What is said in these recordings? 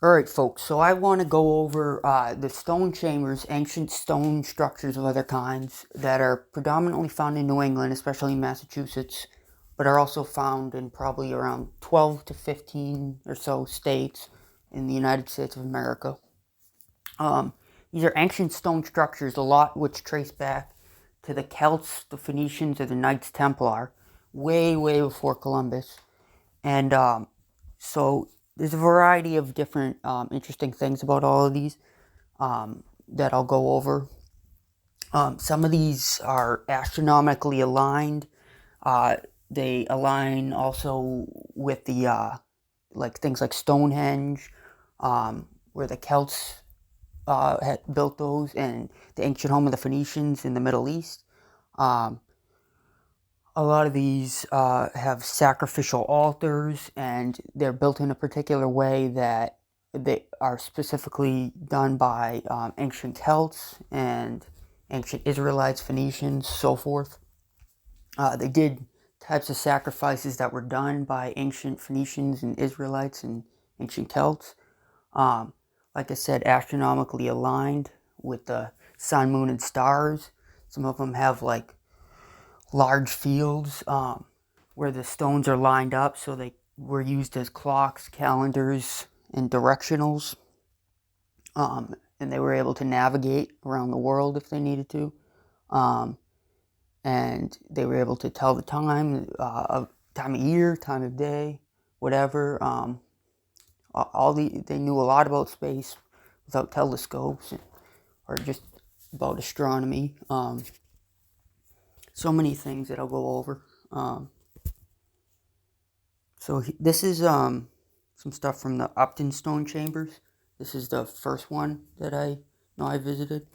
Alright, folks, so I want to go over the stone chambers, ancient stone structures of other kinds that are predominantly found in New England, especially in Massachusetts, but are also found in probably around 12 to 15 or so states in the United States of America. Um, these are ancient stone structures, a lot which trace back to the Celts, the Phoenicians, or the Knights Templar, way, way before Columbus. And so there's a variety of different interesting things about all of these that I'll go over. Some of these are astronomically aligned. They align also with the like things like Stonehenge, where the Celts had built those, and the ancient home of the Phoenicians in the Middle East. Um, a lot of these have sacrificial altars, and they're built in a particular way that they are specifically done by ancient Celts and ancient Israelites, Phoenicians, so forth. They did types of sacrifices that were done by ancient Phoenicians and Israelites and ancient Celts. Um, like I said, astronomically aligned with the sun, moon, and stars. Some of them have like large fields where the stones are lined up, so they were used as clocks, calendars, and directionals. And they were able to navigate around the world if they needed to. Um, and they were able to tell the time of year, time of day, whatever. They knew a lot about space without telescopes or just about astronomy. So many things that I'll go over. So this is some stuff from the Upton Stone Chambers. This is the first one that I know I visited.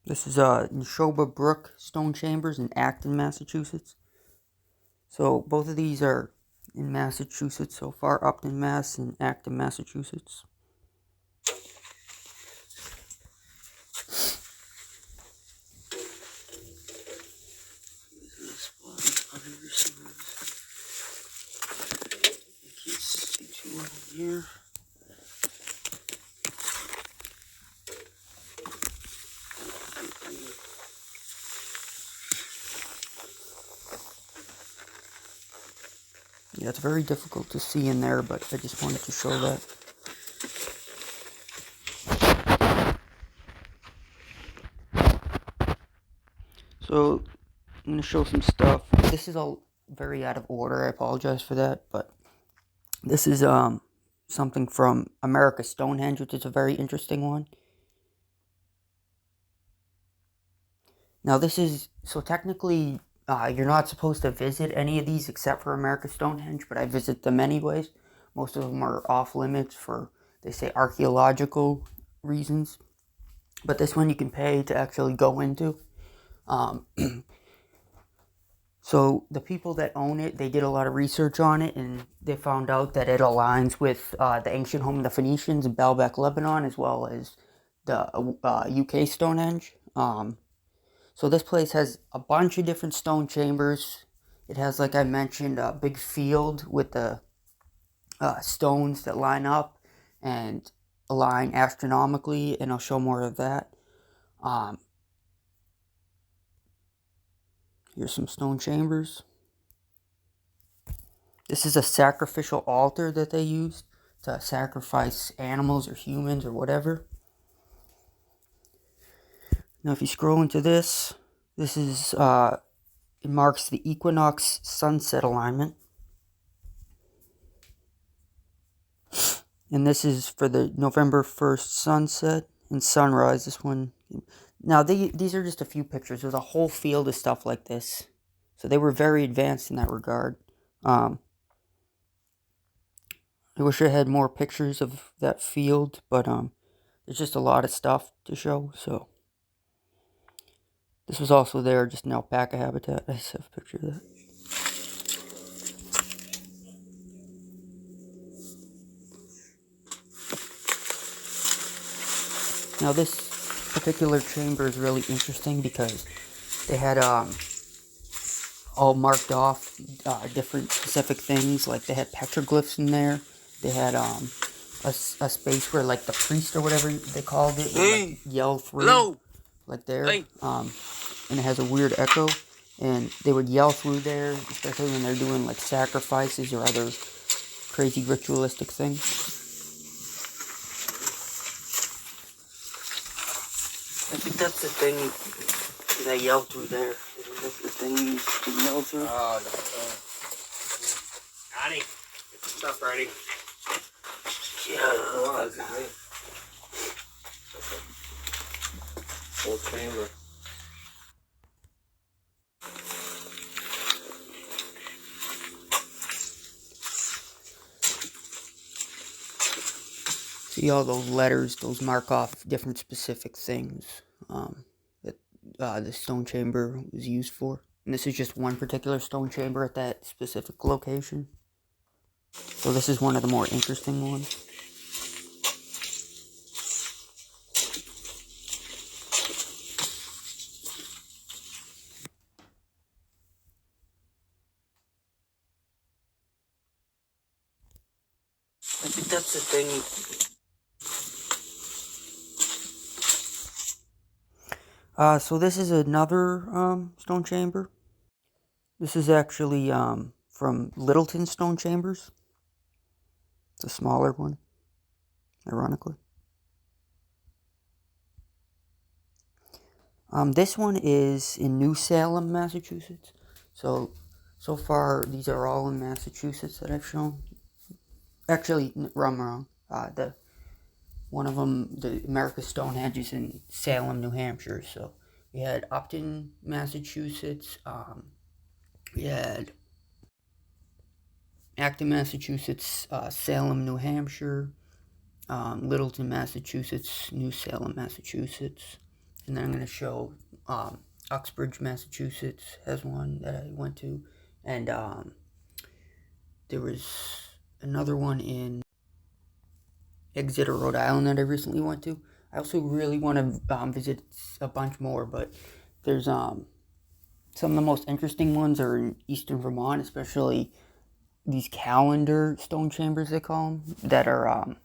This is Neshoba Brook Stone Chambers in Acton, Massachusetts. So both of these are in Massachusetts so far, Upton, Mass, and Acton, Massachusetts. Here. Yeah, it's very difficult to see in there, but I just wanted to show that. So, I'm going to show some stuff. This is all very out of order. I apologize for that, but this is something from America Stonehenge, which is a very interesting one. Now, this is so technically you're not supposed to visit any of these except for America Stonehenge, but I visit them anyways. Most of them are off limits for, they say, archaeological reasons. But this one you can pay to actually go into. So the people that own it, they did a lot of research on it, and they found out that it aligns with the ancient home of the Phoenicians in Baalbek, Lebanon, as well as the UK Stonehenge. So this place has a bunch of different stone chambers. It has, like I mentioned, a big field with the stones that line up and align astronomically, and I'll show more of that. Here's some stone chambers. This is a sacrificial altar that they used to sacrifice animals or humans or whatever. Now if you scroll into this, this is, it marks the equinox sunset alignment. And this is for the November 1st sunset and sunrise. This one. Now, these are just a few pictures. There's a whole field of stuff like this. So they were very advanced in that regard. I wish I had more pictures of that field, but there's just a lot of stuff to show. So this was also there, just an alpaca habitat. I just have a picture of that. Now this particular chamber is really interesting because they had a all marked off different specific things. Like they had petroglyphs in there. They had a space where like the priest or whatever they called it would like yell through, like there. And it has a weird echo, and they would yell through there, especially when they're doing like sacrifices or other crazy ritualistic things. I think that's the thing that yell through there. That's the thing you can yell through. Oh, Johnny, get the stuff ready. Yeah. Full chamber. See all those letters, those mark off different specific things that the stone chamber was used for. And this is just one particular stone chamber at that specific location. So this is one of the more interesting ones. I think that's the thing. So this is another stone chamber. This is actually from Littleton Stone Chambers. It's a smaller one, ironically. This one is in New Salem, Massachusetts. So far, these are all in Massachusetts that I've shown. Actually, I'm wrong. One of them, the America's Stonehenge, is in Salem, New Hampshire. So we had Upton, Massachusetts. We had Acton, Massachusetts, Salem, New Hampshire, Littleton, Massachusetts, New Salem, Massachusetts. And then I'm going to show Uxbridge, Massachusetts has one that I went to. And there was another one in Exeter, Rhode Island that I recently went to. I also really want to visit a bunch more, but there's some of the most interesting ones are in eastern Vermont, especially these calendar stone chambers, they call them, that are,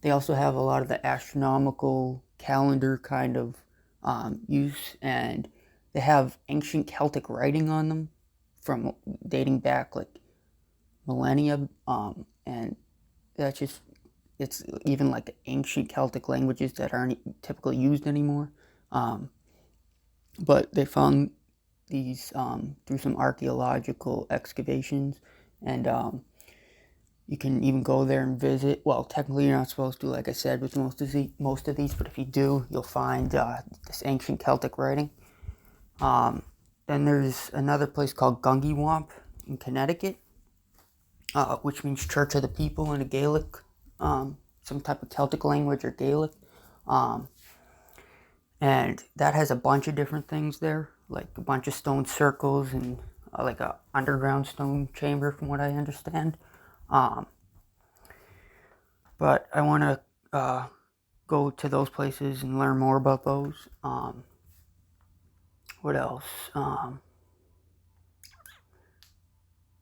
they also have a lot of the astronomical calendar kind of use, and they have ancient Celtic writing on them from dating back like millennia, and that's just, it's even like ancient Celtic languages that aren't typically used anymore. But they found these through some archaeological excavations, and you can even go there and visit. Well, technically you're not supposed to, like I said, with most of these, but if you do, you'll find this ancient Celtic writing. Then there's another place called Gungywamp in Connecticut, which means Church of the People in a Gaelic, some type of Celtic language or Gaelic. And that has a bunch of different things there, like a bunch of stone circles and like a underground stone chamber, from what I understand. But I want to go to those places and learn more about those. What else?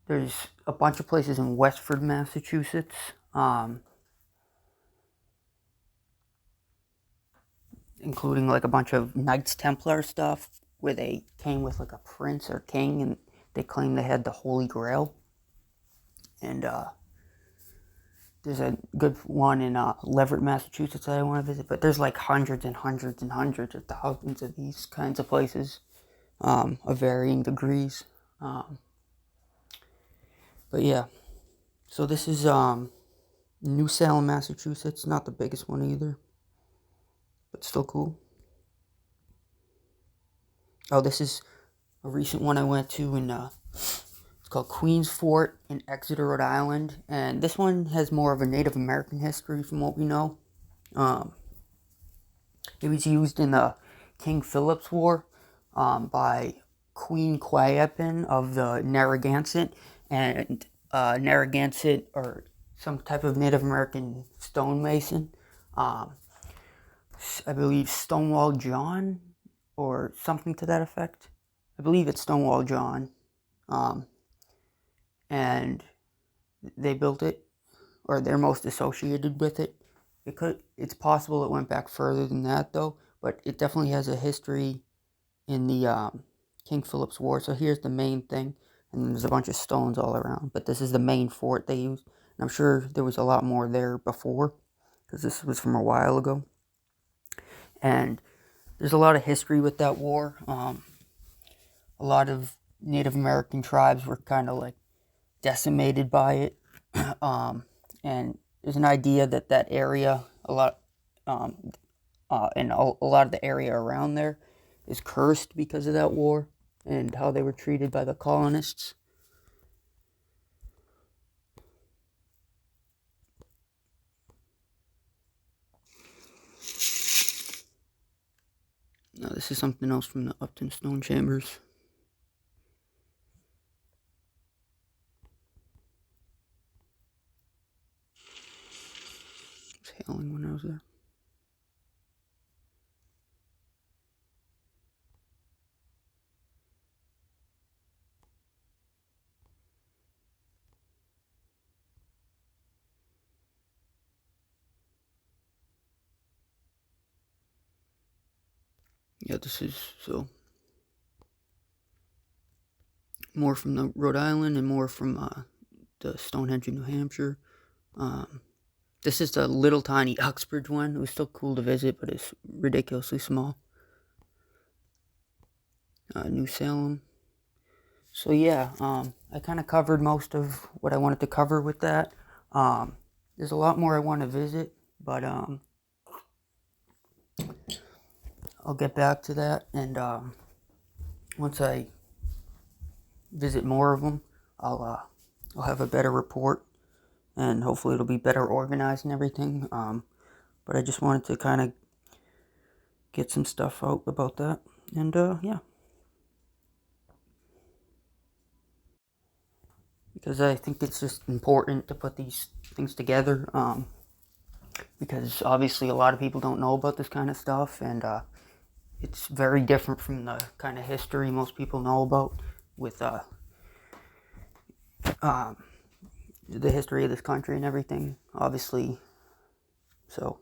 There's a bunch of places in Westford, Massachusetts. Including like a bunch of Knights Templar stuff where they came with like a prince or king, and they claim they had the Holy Grail. And there's a good one in Leverett, Massachusetts that I want to visit, but there's like hundreds and hundreds and hundreds of thousands of these kinds of places of varying degrees. But yeah, so this is New Salem, Massachusetts, not the biggest one either, but still cool. Oh, this is a recent one I went to in, it's called Queen's Fort in Exeter, Rhode Island. And this one has more of a Native American history from what we know. It was used in the King Philip's War by Queen Quiapen of the Narragansett. And Narragansett, or some type of Native American stonemason, I believe Stonewall John, or something to that effect. I believe it's Stonewall John. and they built it, or they're most associated with it. It's possible it went back further than that, though, but it definitely has a history in the King Philip's War. So here's the main thing, and then there's a bunch of stones all around, but this is the main fort they used. And I'm sure there was a lot more there before, because this was from a while ago. And there's a lot of history with that war. A lot of Native American tribes were kind of like decimated by it. And there's an idea that that area, and a lot of the area around there is cursed because of that war and how they were treated by the colonists. Now this is something else from the Upton Stone Chambers. It was hailing when I was there. Yeah, this is so more from the Rhode Island and more from the Stonehenge in New Hampshire. This is the little tiny Uxbridge one. It was still cool to visit, but it's ridiculously small. New Salem. So yeah, I kind of covered most of what I wanted to cover with that. There's a lot more I want to visit, but I'll get back to that, and once I visit more of them, I'll have a better report, and hopefully it'll be better organized and everything. But I just wanted to kind of get some stuff out about that, and yeah. Because I think it's just important to put these things together, because obviously a lot of people don't know about this kind of stuff, and it's very different from the kind of history most people know about with the history of this country and everything, obviously. So